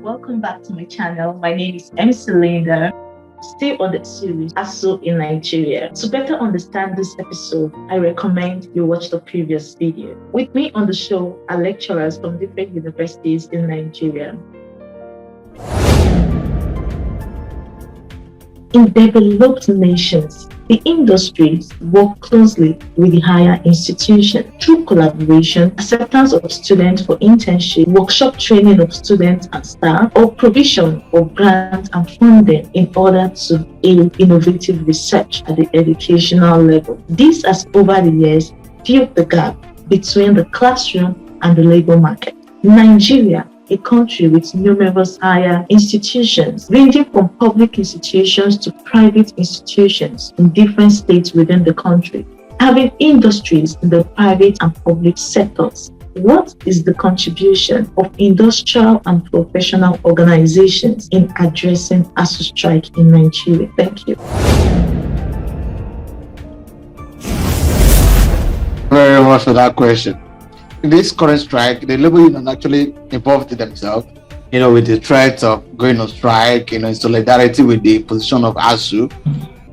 welcome back to my channel. My name is MC Linda. Still on the series ASUU in Nigeria. To better understand this episode, I recommend you watch the previous video. With me on the show are lecturers from different universities in Nigeria. In developed nations, the industries work closely with the higher institution through collaboration, acceptance of students for internship, workshop training of students and staff, or provision of grants and funding in order to aid innovative research at the educational level. This has over the years filled the gap between the classroom and the labor market. Nigeria, a country with numerous higher institutions, ranging from public institutions to private institutions in different states within the country, having industries in the private and public sectors. What is the contribution of industrial and professional organizations in addressing ASUU strike in Nigeria? Thank you. Very much for that question. In this current strike, the labor union actually involved themselves, with the threat of going on strike, in solidarity with the position of ASUU.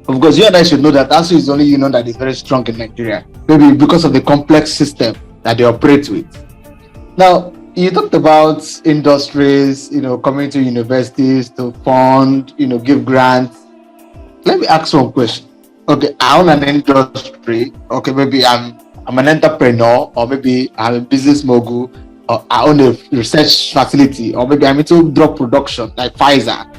Of course, you and I should know that ASUU is the only union that is very strong in Nigeria, maybe because of the complex system that they operate with. Now, you talked about industries, coming to universities to fund, give grants. Let me ask one question. Okay, I own an industry. Okay, maybe I'm an entrepreneur, or maybe I'm a business mogul, or I own a research facility, or maybe I'm into drug production like Pfizer,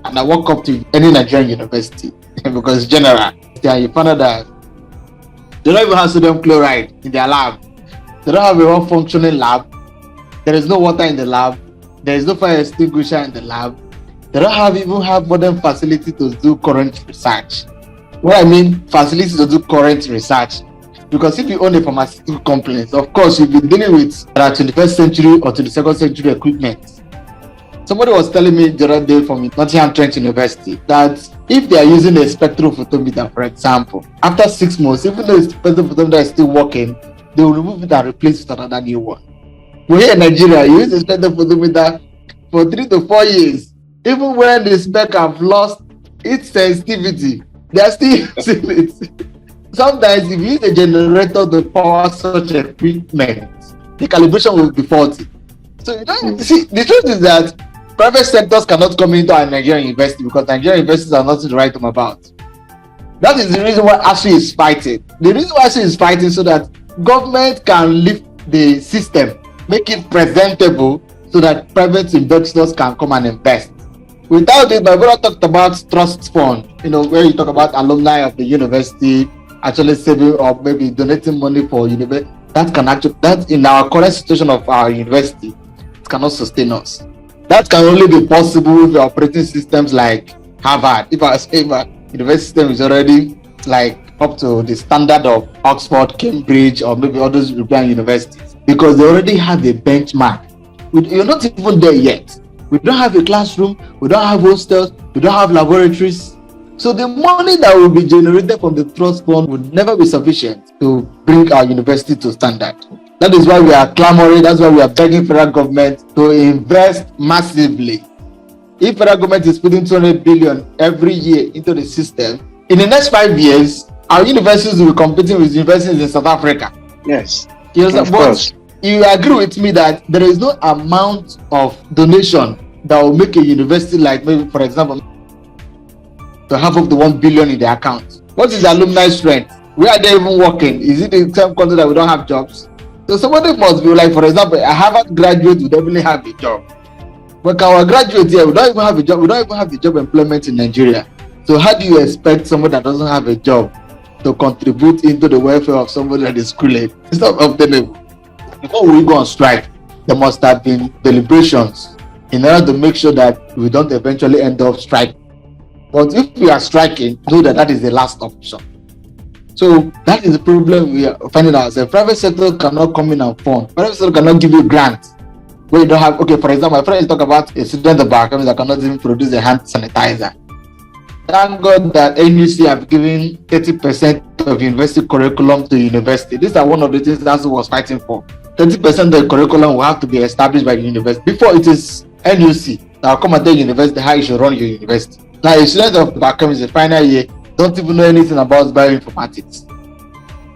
and I walk up to any Nigerian university because general, you find out that they don't even have sodium chloride in their lab. They don't have a well-functioning lab. There is no water in the lab. There is no fire extinguisher in the lab. They don't even have modern facility to do current research. What I mean, facilities to do current research. Because if you own a pharmaceutical company, of course, you'll be dealing with 21st century or 22nd century equipment. Somebody was telling me the other day from Nottingham Trent University that if they are using a spectrophotometer, for example, after 6 months, even though the spectrophotometer is still working, they will remove it and replace it with another new one. But here in Nigeria, you use a spectrophotometer for 3 to 4 years. Even when the spec have lost its sensitivity, they are still using it. Sometimes if you use a generator to power such equipment, the calibration will be faulty. So see, the truth is that private sectors cannot come into a Nigerian university because Nigerian universities are nothing to write them about. That is the reason why ASUU is fighting. The reason why ASUU is fighting so that government can lift the system, make it presentable so that private investors can come and invest. Without it, my brother talked about trust fund, where you talk about alumni of the university actually saving or maybe donating money for university. That in our current situation of our university, it cannot sustain us. That can only be possible with operating systems like Harvard. If our university system is already like up to the standard of Oxford, Cambridge, or maybe other European universities, because they already have a benchmark. You're not even there yet. We don't have a classroom, we don't have hostels, we don't have laboratories. So the money that will be generated from the trust fund would never be sufficient to bring our university to standard. That is why we are clamoring, that's why we are begging federal government to invest massively. If federal government is putting 200 billion every year into the system, in the next 5 years, our universities will be competing with universities in South Africa. Yes. But you agree with me that there is no amount of donation that will make a university like maybe, for example, to half of the 1 billion in their account. What is the alumni strength? Where are they even working? Is it the same country that we don't have jobs? So somebody must be like, for example, a Harvard graduate would definitely have a job. But our graduates here, we don't even have a job. We don't even have the job employment in Nigeria. So how do you expect someone that doesn't have a job to contribute into the welfare of somebody that is schooling? It's not obtainable. Before we go on strike, there must have been deliberations in order to make sure that we don't eventually end up striking. But if we are striking, know that that is the last option. So that is the problem we are finding ourselves. Private sector cannot come in and fund. Private sector cannot give you grants where you don't have. Okay, for example, my friend talk about a student of biochemistry that cannot even produce a hand sanitizer. Thank God that ASUU have given 30% of university curriculum to university. These are one of the things that ASUU was fighting for. 30% of the curriculum will have to be established by the university before it is NUC. I'll come and tell university how you should run your university. Now, a student of biochemistry final year don't even know anything about bioinformatics.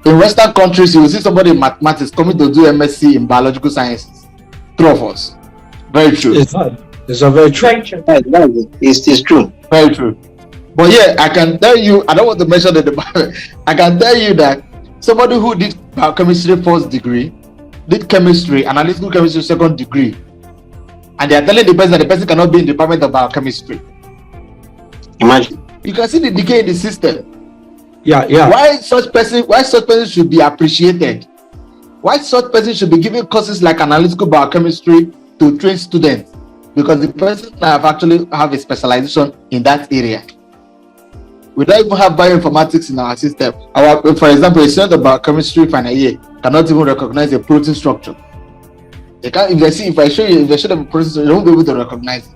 In Western countries, you will see somebody in mathematics coming to do MSc in biological sciences. True of us. Very true. It's a very true. Very true. It's true. Very true. But yeah, I can tell you, I don't want to mention the I can tell you that somebody who did biochemistry first degree, did chemistry, analytical chemistry second degree, and they are telling the person that the person cannot be in the department of biochemistry. Imagine. You can see the decay in the system. Yeah. Why such person should be appreciated? Why such person should be given courses like analytical biochemistry to train students? Because the person actually have a specialization in that area. We don't even have bioinformatics in our system. For example, a student of biochemistry final year cannot even recognize a protein structure. They can't. If I show them a protein structure, they won't be able to recognize it.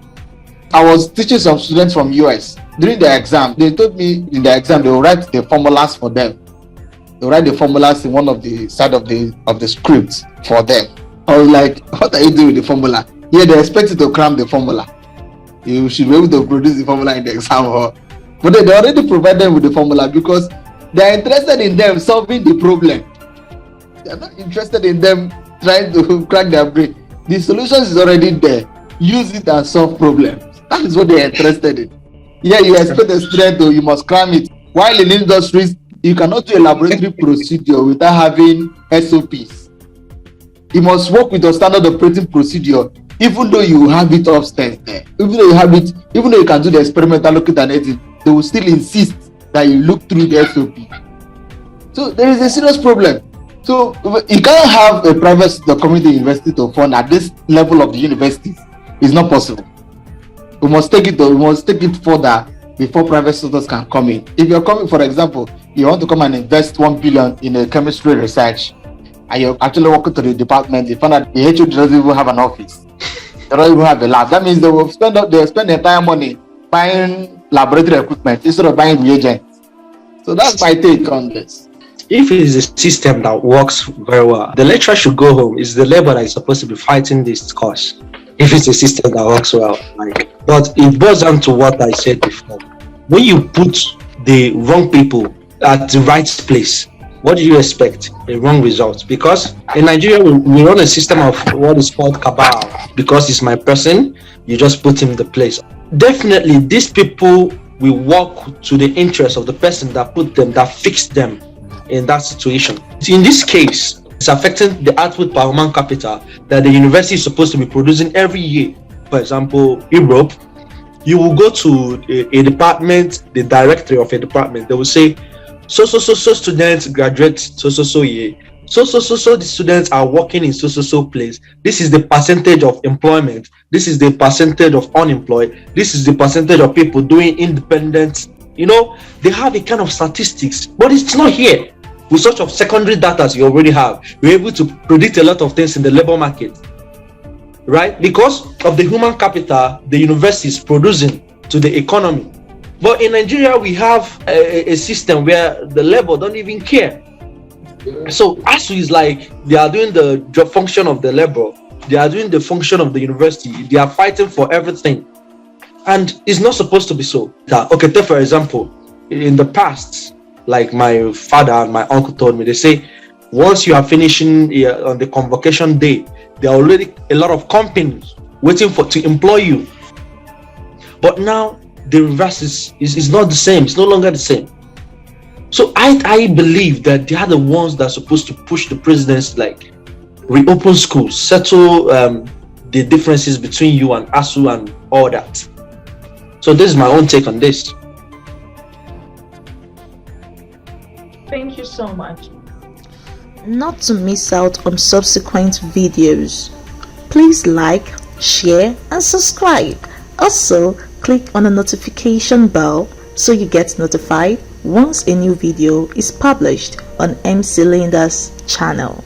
I was teaching some students from US during the exam. They told me in the exam they will write the formulas for them. They write the formulas in one of the side of the script for them. I was like, what are you doing with the formula? Yeah, they expect you to cram the formula. You should be able to produce the formula in the exam hall. But they already provide them with the formula because they are interested in them solving the problem. They are not interested in them trying to crack their brain. The solution is already there. Use it and solve problems. That is what they are interested in. Yeah, you expect a student to, you must cram it. While in industries, you cannot do a laboratory procedure without having SOPs. You must work with the standard operating procedure, even though you have it upstairs there. Even though you can do the experimental looking at it, they will still insist that you look through the SOP. So there is a serious problem. So you can't have a private community university to fund at this level of the universities. It's not possible. We must take it further before private sectors can come in. If you're coming, for example, you want to come and invest 1 billion in a chemistry research, and you're actually walking to the department, you find that the HOD doesn't even have an office. They don't even have a lab. That means they will spend the entire money buying laboratory equipment instead of buying reagents. So that's my take on this. If it is a system that works very well, the lecturer should go home. It's the labor that is supposed to be fighting this cause. If it's a system that works well, but it boils down to what I said before. When you put the wrong people at the right place, what do you expect? A wrong result. Because in Nigeria, we run a system of what is called cabal. Because it's my person, you just put him in the place. Definitely, these people will work to the interest of the person that put them, that fixed them in that situation. In this case, it's affecting the output per human capital that the university is supposed to be producing every year. For example, Europe, you will go to a department, the director of a department, they will say, so students graduate so year. So the students are working in so place. This is the percentage of employment. This is the percentage of unemployed. This is the percentage of people doing independent. They have a kind of statistics, but it's not here. With such of secondary data you already have, you're able to predict a lot of things in the labor market, right? Because of the human capital the university is producing to the economy. But in Nigeria, we have a system where the labor don't even care. So ASUU is like they are doing the job function of the labor, they are doing the function of the university, they are fighting for everything, and it's not supposed to be so. Okay, take for example, in the past, like my father and my uncle told me, they say once you are finishing on the convocation day, there are already a lot of companies waiting to employ you. But now the reverse is not the same. It's no longer the same. So I believe that they are the ones that are supposed to push the presidents, like reopen schools, settle the differences between you and ASUU and all that. So this is my own take on this. Thank you so much. Not to miss out on subsequent videos, please like, share and subscribe. Also, click on the notification bell so you get notified once a new video is published on MC Linda's channel.